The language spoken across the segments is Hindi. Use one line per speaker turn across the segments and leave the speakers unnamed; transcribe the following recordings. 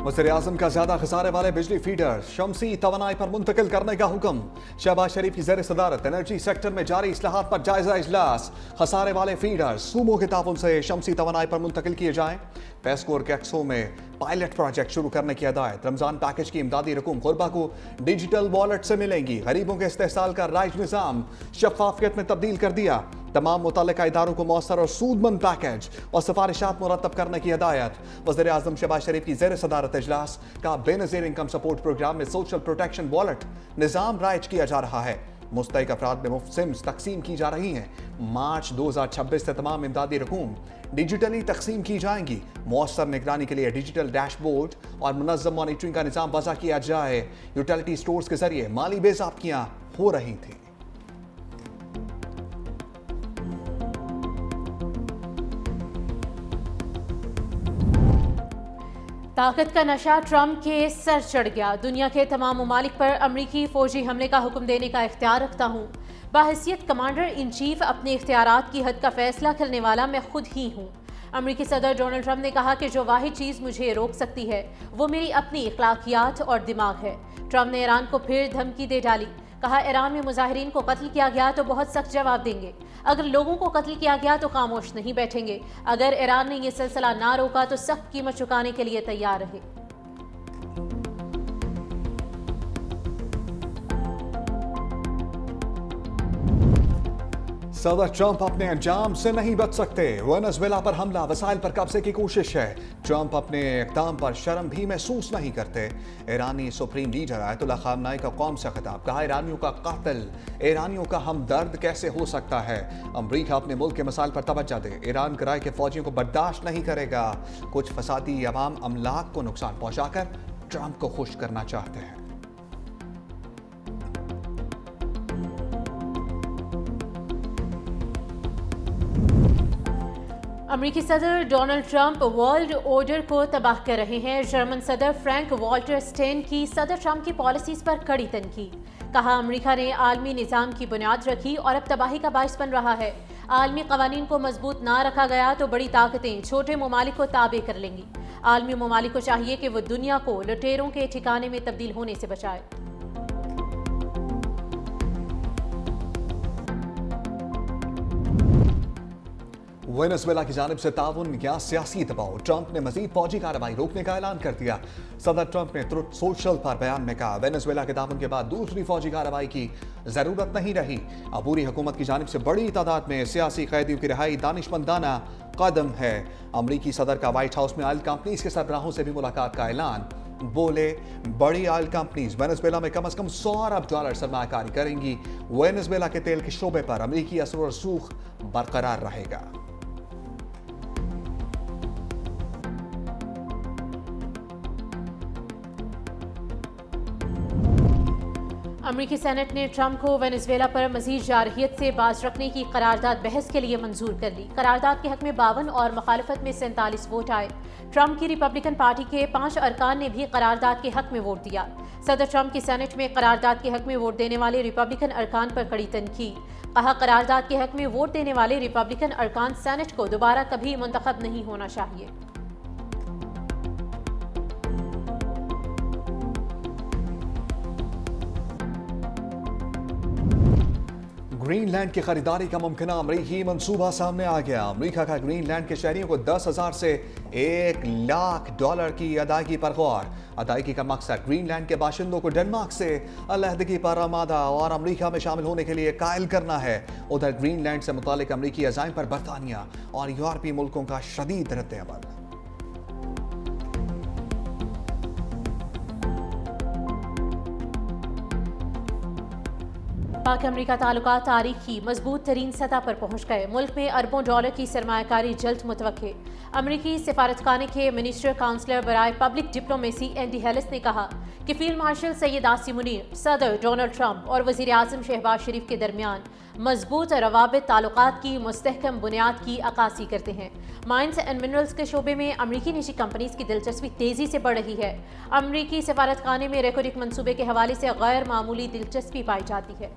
वज़ीर-ए-आज़म का ज्यादा खसारे वाले बिजली फीडर शमसी तवानाई पर मुंतकिल करने का हुक्म। शहबाज शरीफ की ज़ेर सदारत एनर्जी सेक्टर में जारी इस्लाहात पर जायजा इजलास। खसारे वाले फीडर सूमो के ताउन से शमसी तवानाई पर मुंतकिल किए जाएं। पेस्को और कैक्सो में पायलट प्रोजेक्ट शुरू करने की हदायत। रमजान पैकेज की इमदादी रकूम गुरबा को डिजिटल वॉलेट से मिलेंगी। गरीबों के इस्तेहसाल का राइज निज़ाम शफाफियत में तब्दील कर दिया। तमाम मुतल्लिका इदारों को मौसर और सूदमंद पैकेज और सिफारिशात मुरतब करने की हदायत। वज़ीर-ए-आज़म शहबाज शरीफ की ज़ेर सदारत इजलास का बेनज़ीर इनकम सपोर्ट प्रोग्राम में सोशल प्रोटेक्शन वॉलेट निज़ाम राइज किया जा रहा है। मुस्तहिक अफराद में मुफ्त सिम्स तकसीम की जा रही हैं। मार्च 2026 से तमाम इमदादी रकूम डिजिटली तकसीम की जाएंगी। मौसर निगरानी के लिए डिजिटल डैशबोर्ड और मुनज़्ज़म मॉनिटरिंग का निज़ाम वज़ा किया जाए। यूटिलिटी स्टोर्स के जरिए माली बेज़ाब्तियाँ हो रही थी।
ताकत का नशा ट्रंप के सर चढ़ गया। दुनिया के तमाम ममालिक पर अमरीकी फौजी हमले का हुक्म देने का इख्तियार रखता हूँ। बाहैसियत कमांडर इन चीफ अपने इख्तियारात की हद का फैसला करने वाला मैं खुद ही हूँ। अमरीकी सदर डोनाल्ड ट्रंप ने कहा कि जो वाहिद चीज़ मुझे रोक सकती है वो मेरी अपनी अखलाकियात और दिमाग है। ट्रंप ने ईरान को फिर धमकी दे डाली। कहा, ईरान में मुजाहिरीन को कत्ल किया गया तो बहुत सख्त जवाब देंगे। अगर लोगों को कत्ल किया गया तो खामोश नहीं बैठेंगे। अगर ईरान ने यह सिलसिला ना रोका तो सख्त कीमत चुकाने के लिए तैयार रहे।
सदर ट्रंप अपने अंजाम से नहीं बच सकते। वेनेजुएला पर हमला, वसाइल पर कब्जे की कोशिश है। ट्रंप अपने इक़दाम पर शर्म भी महसूस नहीं करते। ईरानी सुप्रीम लीडर आयतुल्लाह खामनाई का कौम से खिताब। कहा, ईरानियों का कातिल ईरानियों का हमदर्द कैसे हो सकता है। अमरीका अपने मुल्क के मसाइल पर तवज्जो दे। ईरान कराए के फौजियों को बर्दाश्त नहीं करेगा। कुछ फसादी अवाम अमलाक को नुकसान पहुंचाकर ट्रंप को खुश करना चाहते हैं।
अमरीकी सदर डोनाल्ड ट्रंप वर्ल्ड ऑर्डर को तबाह कर रहे हैं। जर्मन सदर फ्रैंक वॉल्टर स्टेन की सदर ट्रंप की पॉलिसीज पर कड़ी तनकीद। कहा, अमरीका ने आलमी निज़ाम की बुनियाद रखी और अब तबाही का बाइस बन रहा है। आलमी कवानीन को मजबूत ना रखा गया तो बड़ी ताकतें छोटे ममालिक को ताबे कर लेंगी। आलमी ममालिक को चाहिए कि वो दुनिया को लुटेरों के ठिकाने में तब्दील होने से बचाए।
वेनेजुएला की जानिब से ताउन या सियासी दबाव। ट्रंप ने मजीद फौजी कार्रवाई रोकने का ऐलान कर दिया। सदर ट्रंप ने ट्रुथ सोशल पर बयान में कहा, वेनेजुएला के ताउन के बाद दूसरी फौजी कार्रवाई की जरूरत नहीं रही। अबूरी हुकूमत की जानिब से बड़ी तादाद में सियासी कैदियों की रिहाई दानिशमंदाना कदम है। अमरीकी सदर का व्हाइट हाउस में ऑयल कंपनीज के सरबराहों से भी मुलाकात का ऐलान। बोले, बड़ी ऑयल कंपनीज वेनेजुएला में कम से कम $100 अरब सरमायाकारी करेंगी। वेनेजुएला के तेल के शोबे पर अमरीकी असर और रसूख बरकरार रहेगा।
अमरीकी सेनेट ने ट्रंप को वेनेजुएला पर मजीद जारहियत से बाज रखने की करारदाद बहस के लिए मंजूर कर ली। करारदाद के हक में 52 और मुखालफत में 47 वोट आए। ट्रंप की रिपब्लिकन पार्टी के 5 अरकान ने भी करारदाद के हक में वोट दिया। सदर ट्रंप की सेनेट में करारदाद के हक में वोट देने वाले रिपब्लिकन अरकान पर कड़ी तनकीद। कहा, करारदाद के हक में वोट देने वाले रिपब्लिकन अरकान सेनेट को दोबारा कभी मुंतखब नहीं होना चाहिए।
ग्रीनलैंड की खरीदारी का मुमकिना अमरीकी मंसूबा सामने आ गया। अमरीका का ग्रीनलैंड के शहरियों को 10,000 से $1 लाख की अदायगी पर गौर। अदायगी का मकसद ग्रीनलैंड के बाशिंदों को डेनमार्क से अलहदगी पर आमादा और अमरीका में शामिल होने के लिए कायल करना है। उधर ग्रीनलैंड से मुतालिक अमरीकी अज़ाइम पर बरतानिया और यूरोपीय मुल्कों का शदीद रद्द-ए-अमल।
पाक अमरीका ताल्लुकात तारीखी मजबूत तरीन सतह पर पहुँच गए। मुल्क में अरबों डॉलर की सरमायाकारी जल्द मुतवक्के। अमरीकी सिफारतखाने के मिनिस्टर काउंसलर बराए पब्लिक डिप्लोमेसी एंडी हेलिस ने कहा कि फील्ड मार्शल सैयद आसिम मुनीर, सदर डोनाल्ड ट्रंप और वज़ीर-ए-आज़म शहबाज शरीफ के दरमियान मजबूत रवाबित ताल्लुकात की मुस्तहकम बुनियाद की अक्कासी करते हैं। माइंस एंड मिनरल्स के शोबे में अमरीकी निजी कंपनीज की दिलचस्पी तेजी से बढ़ रही है। अमरीकी सिफारतखाने में रेकोरिक मंसूबे के हवाले से गैर मामूली दिलचस्पी पाई जाती है।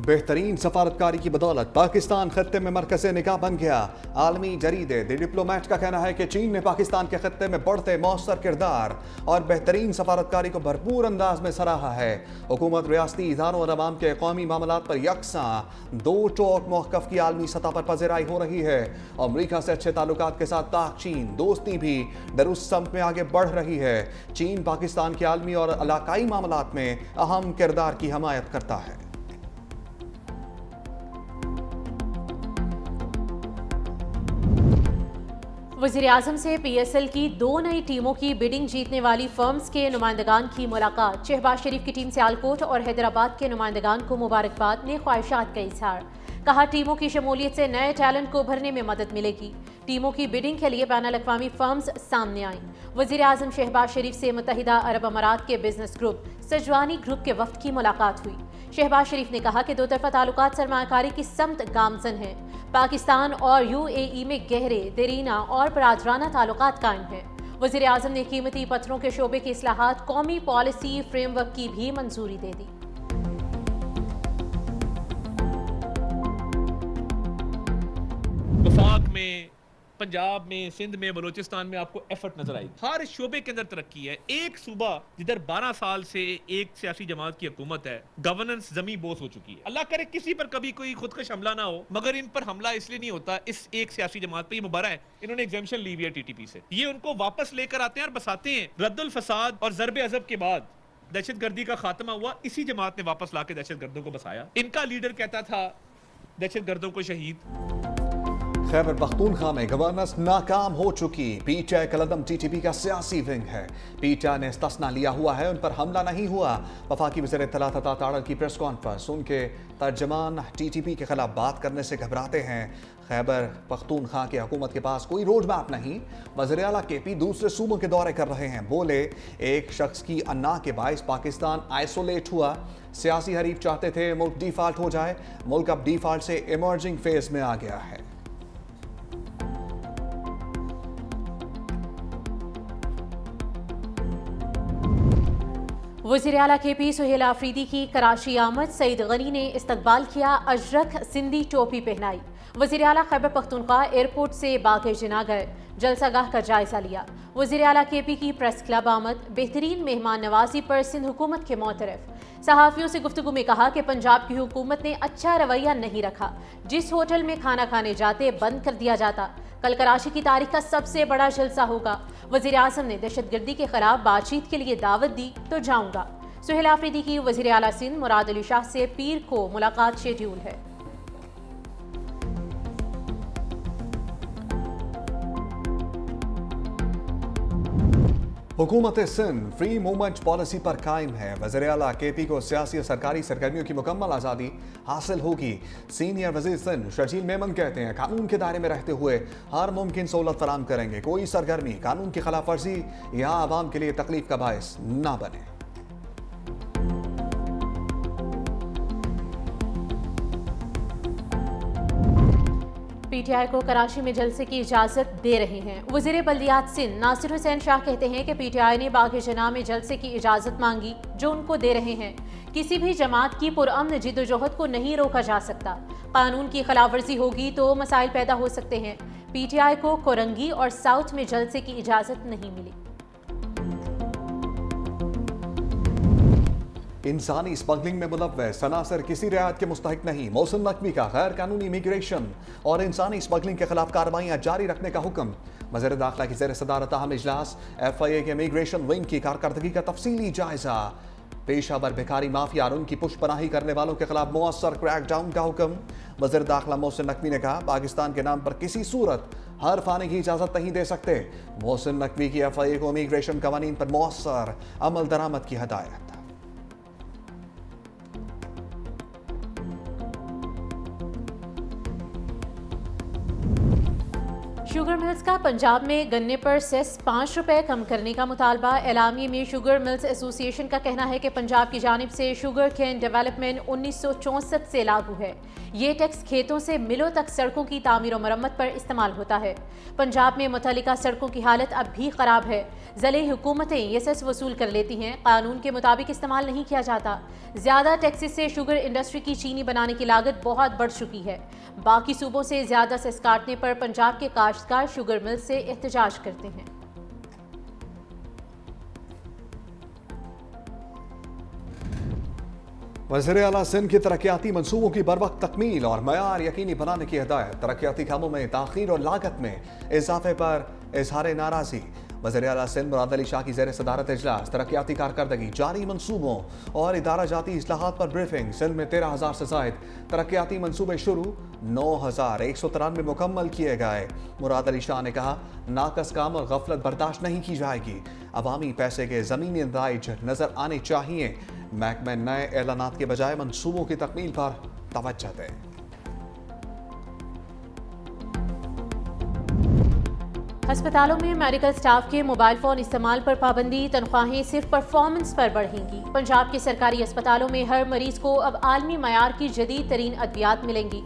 बेहतरीन सफारतकारी की बदौलत पाकिस्तान खत्ते में मरकज़ निगाह बन गया। आलमी जरीदे द डिप्लोमेट का कहना है कि चीन ने पाकिस्तान के खत्ते में बढ़ते मौसर किरदार और बेहतरीन सफारतकारी को भरपूर अंदाज में सराहा है। हुकूमत रियासती इदारों और अवाम के कौमी मामलात पर यकसां दो टोक मौक़िफ़ की आलमी सतह पर पज़िराई हो रही है। अमरीका से अच्छे ताल्लुकात के साथ ताक चीन दोस्ती भी दुरुस्त सम्त में आगे बढ़ रही है। चीन पाकिस्तान के आलमी और इलाकाई मामलात में अहम किरदार की हमायत करता है।
वज़ीर-ए-आज़म से PSL की 2 नई टीमों की बिडिंग जीतने वाली फर्म्स के नुमाइंदगान की मुलाकात। शहबाज शरीफ की टीम सियालकोट और हैदराबाद के नुमाइंदगान को मुबारकबाद ने ख्वाहिशात का इजहार। कहा टीमों की शमूलियत से नए टैलेंट को भरने में मदद मिलेगी। टीमों की बिडिंग के लिए बैनुल-अक़वामी फर्म्स सामने आईं। वज़ीर-ए-आज़म शहबाज शरीफ से मुत्तहिदा अरब अमारात के बिजनेस ग्रुप सजवानी ग्रुप के वफ्द की मुलाकात हुई। शहबाज शरीफ ने कहा कि दो तरफा ताल्लुकात सरमायाकारी की समत गामजन है। पाकिस्तान और UAE में गहरे, देरीना और बरादराना ताल्लुकात कायम हैं। वज़ीर-ए-आज़म ने कीमती पत्थरों के शोबे के इस्लाहात कौमी पॉलिसी फ्रेमवर्क की भी मंजूरी दे दी।
वफाक में, पंजाब में, सिंध में, बलोचिस्तान में आपको एफर्ट नजर आएगी। हर शोबे के अंदर तरक्की है। एक सूबा जिधर 12 साल से एक सियासी जमात की हुकूमत है, गवर्नेंस जमी बोस हो चुकी है। अल्लाह करे किसी पर कभी कोई खुदकश हमला ना हो, मगर इन पर हमला इसलिए नहीं होता, इस एक सियासी जमात पे ये मुबारक है, इन्होंने एग्जेम्पशन ली हुई है TTP से। ये उनको वापस लेकर आते हैं और बसाते हैं। रद्दुल फसाद और ज़रबे अज़ब के बाद दहशतगर्दी का खात्मा हुआ, इसी जमात ने वापस लाके दहशतगर्दों को बसाया। इनका लीडर कहता था दहशतगर्दों को शहीद।
खैबर पख्तूनख्वा में गवर्नेंस नाकाम हो चुकी। PTI कलदम TTP का सियासी विंग है। PTI ने इस्तिस्ना लिया हुआ है, उन पर हमला नहीं हुआ। वफाकी वज़ीर इत्तलात अता तारड़ की प्रेस कॉन्फ्रेंस, उनके तर्जमान TTP के खिलाफ बात करने से घबराते हैं। खैबर पख्तूनख्वा की हुकूमत के पास कोई रोड मैप नहीं। वज़ीर आला KP दूसरे सूबों के दौरे कर रहे हैं। बोले एक शख्स की अन्ना के बाइस पाकिस्तान आइसोलेट हुआ। सियासी हरीफ चाहते थे मुल्क डिफॉल्ट हो जाए, मुल्क अब डिफॉल्ट से इमर्जिंग फेज में आ गया है।
वज़ीर आला KP सुहेल आफरीदी की कराची आमद। सईद गनी ने इस्तकबाल किया, अजरक सिंधी टोपी पहनाई। वज़ीर आला खैबर पख्तूनख्वा एयरपोर्ट से बाग़ जिना गए, जलसागाह का जायजा लिया। वज़ीर आला KP की प्रेस क्लब आमद। बेहतरीन मेहमान नवाजी पर सिंध हुकूमत के मोतरफ। सहाफ़ियों से गुफ्तगू में कहा कि पंजाब की हुकूमत ने अच्छा रवैया नहीं रखा। जिस होटल में खाना खाने जाते बंद कर दिया जाता। कल कराची की तारीख का सबसे बड़ा जलसा होगा। वज़ीर-ए-आज़म ने दहशतगर्दी के खिलाफ बातचीत के लिए दावत दी तो जाऊंगा। सुहेल आफरीदी की वज़ीर आला सिंध मुराद अली शाह से पीर को मुलाकात शेड्यूल है।
हुकूमत सिंध फ्री मूवमेंट पॉलिसी पर कायम है। वज़ीर आला KP को सियासी और सरकारी सरगर्मियों की मुकम्मल आज़ादी हासिल होगी। सीनियर वज़ीर सिंध शर्जील मेमन कहते हैं कानून के दायरे में रहते हुए हर मुमकिन सहूलत फराम करेंगे। कोई सरगर्मी कानून की खिलाफ वर्जी या आवाम के लिए तकलीफ का बायस ना बने।
PTI को कराची में जलसे की इजाजत दे रहे हैं। वज़ीर बल्दियात सिंध नासिर हुसैन शाह कहते हैं कि PTI ने बाग़ जना में जलसे की इजाजत मांगी, जो उनको दे रहे हैं। किसी भी जमात की पुरअमन जिद्दोजहद को नहीं रोका जा सकता। कानून की खिलाफ वर्जी होगी तो मसाइल पैदा हो सकते हैं। PTI को कोरंगी और साउथ में जलसे की इजाजत नहीं मिली।
इंसानी स्मगलिंग में मुलव्वस सनासर किसी रियायत के मुस्तहिक नहीं। मोहसिन नकवी का गैर कानूनी इमिग्रेशन और इंसानी स्मगलिंग के खिलाफ कार्रवाइयां जारी रखने का हुक्म। वज़ीर दाखिला की ज़ेर सदारत अहम इजलास। FIA के इमिग्रेशन विंग की कारकर्दगी का तफसीली जायजा। पेशावर भिखारी माफिया और उनकी पुष्पनाही करने वालों के खिलाफ मुअस्सर क्रैकडाउन का हुक्म। वज़ीर दाखिला मोहसिन नकवी ने कहा पाकिस्तान के नाम पर किसी सूरत हर्फ आने की इजाजत नहीं दे सकते। मोहसिन नकवी की FIA को इमिग्रेशन कवानीन पर मुअस्सर अमल दरामद की हदायत।
शुगर मिल्स का पंजाब में गन्ने पर सेस 5 रुपए कम करने का मुतालबा। एलामिये में शुगर मिल्स एसोसिएशन का कहना है कि पंजाब की जानिब से शुगर केन डेवलपमेंट 1964 से लागू है। ये टैक्स खेतों से मिलों तक सड़कों की तामीर और मरम्मत पर इस्तेमाल होता है। पंजाब में मुतल्लिका सड़कों की हालत अब भी खराब है। ज़िले हुकूमतें ये सेस वसूल कर लेती हैं, कानून के मुताबिक इस्तेमाल नहीं किया जाता। ज़्यादा टैक्सेस से शुगर इंडस्ट्री की चीनी बनाने की लागत बहुत बढ़ चुकी है। बाकी सूबों से ज़्यादा सेस काटने पर पंजाब के काश्तकार शुगर मिल से एहतजाज करते हैं।
वज़ीर आला सिंध की तरक्याती मनसूबों की बरवक्त तकमील और मयार यकीनी बनाने की हिदायत। तरक्याती कामों में ताख़ीर और लागत में इजाफे पर इजहार नाराज़ी। वज़ीर आला सिंध मुराद अली शाह की ज़ेर सदारत इजलास। तरक्याती कारकर्दगी, जारी मनसूबों और इदारा जाती इस्लाहात पर ब्रीफिंग। सिंध में 13,000 से ज़ायद तरक्याती मनसूबे शुरू, 9,193 मुकम्मल किए गए। मुराद अली शाह ने कहा, नाकस काम और गफलत बर्दाश्त नहीं की जाएगी। अवामी पैसे के ज़मीनी नताइज नजर आने चाहिए। महकमे नए ऐलानात के बजाय मनसूबों की तकमील पर तवज्जो दें।
अस्पतालों में मेडिकल स्टाफ के मोबाइल फोन इस्तेमाल पर पाबंदी। तनख्वाहें सिर्फ परफॉर्मेंस पर बढ़ेंगी। पंजाब के सरकारी अस्पतालों में हर मरीज को अब आलमी मयार की जदीद तरीन अद्वियात मिलेंगी।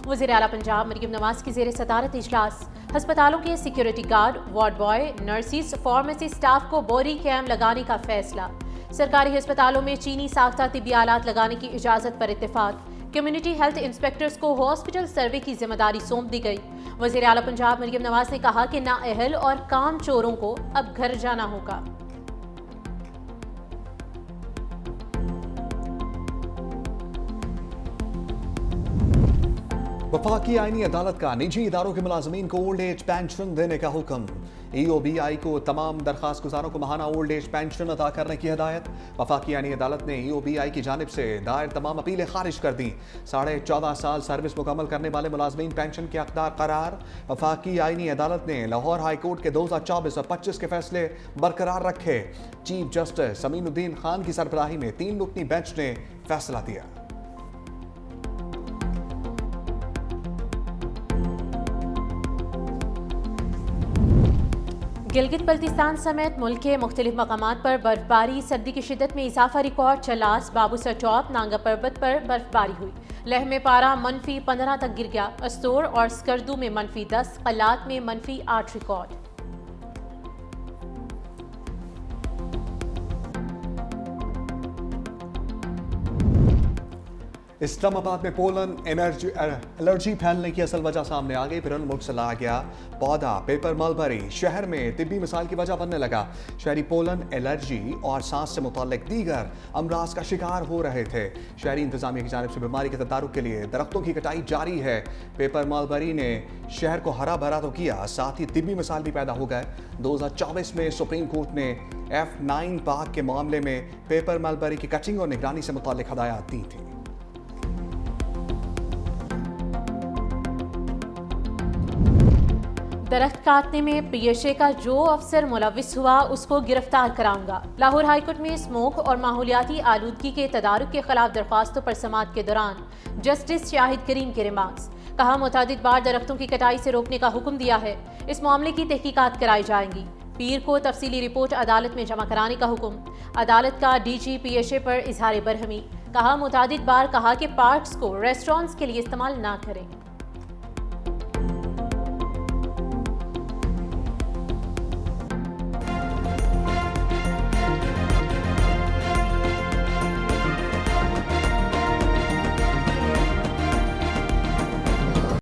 वज़ीर आला पंजाब मरियम नवाज की ज़ेर सदारत इजलास। अस्पतालों के security guard, ward boy, nurses, pharmacy staff को बोरी कैम लगाने का फैसला। सरकारी अस्पतालों में चीनी साख्ता तिब्बी आलात लगाने की इजाज़त पर इत्तेफाक। कम्युनिटी हेल्थ इंस्पेक्टर्स को हॉस्पिटल सर्वे की जिम्मेदारी सौंप दी गई। वज़ीर आला पंजाब मरियम नवाज ने कहा कि नाअहल और काम चोरों को अब घर जाना होगा।
वफाकी आईनी अदालत का निजी इदारों के मुलाजमीन को ओल्ड एज पेंशन देने का हुक्म। EOBI को तमाम दरखास्त गुजारों को माहाना ओल्ड एज पेंशन अदा करने की हिदायत। वफाकी आईनी अदालत ने EOBI की जानिब से दायर तमाम अपीलें खारिज कर दी। 14.5 साल सर्विस मुकम्मल करने वाले मुलाजमीन पेंशन के हकदार करार। वफाकी आईनी अदालत ने लाहौर हाई कोर्ट के 2024 और 25 के फैसले बरकरार रखे। चीफ जस्टिस अमीनुद्दीन खान की सरबराही में 3 रुकनी बेंच ने फैसला दिया।
गिलगित बल्तिस्तान समेत मुल्क के मुख्तलिफ मकामात पर बर्फबारी। सर्दी की शिद्दत में इजाफा रिकॉर्ड। चलास, बाबूसर टॉप, नांगा पर्वत पर बर्फबारी हुई। लेह में पारा -15 तक गिर गया। अस्तोर और स्कर्दू में -10, कलात में -8 रिकॉर्ड।
इस्लामाबाद में पोलन एलर्जी फैलने की असल वजह सामने आ गई। फिर मुल्क से लाया गया पौधा पेपर मलबरी शहर में तिब्बी मिसाल की वजह बनने लगा। शहरी पोलन एलर्जी और सांस से मुताल्लिक दीगर अमराज का शिकार हो रहे थे। शहरी इंतजामिया की जानिब से बीमारी के तदारुक के लिए दरख्तों की कटाई जारी है। पेपर मलबरी ने शहर को हरा भरा तो किया, साथ ही तिब्बी मिसाल भी पैदा हो गए। 2024 में सुप्रीम कोर्ट ने F9 पार्क के मामले में पेपर मलबरी की कटिंग और निगरानी से मुताल्लिक हदायत दी थी।
दरख्त काटने में PSA का जो अफसर मुलविस हुआ उसको गिरफ्तार कराऊंगा। लाहौर हाईकोर्ट में स्मोक और माहौलियाती आलूदगी के तदारुक के खिलाफ दरख्वास्तों पर समाअत के दौरान जस्टिस शाहिद करीम के रिमार्क्स। कहा, मुतादिद बार दरख्तों की कटाई से रोकने का हुक्म दिया है। इस मामले की तहकीकात कराई जाएंगी। पीर को तफसीली रिपोर्ट अदालत में जमा कराने का हुक्म। अदालत का DG PSA पर इजहार बरहमी। कहा, मुतादिद बार कहा कि पार्क्स को रेस्टोरेंट्स के लिए इस्तेमाल ना करें।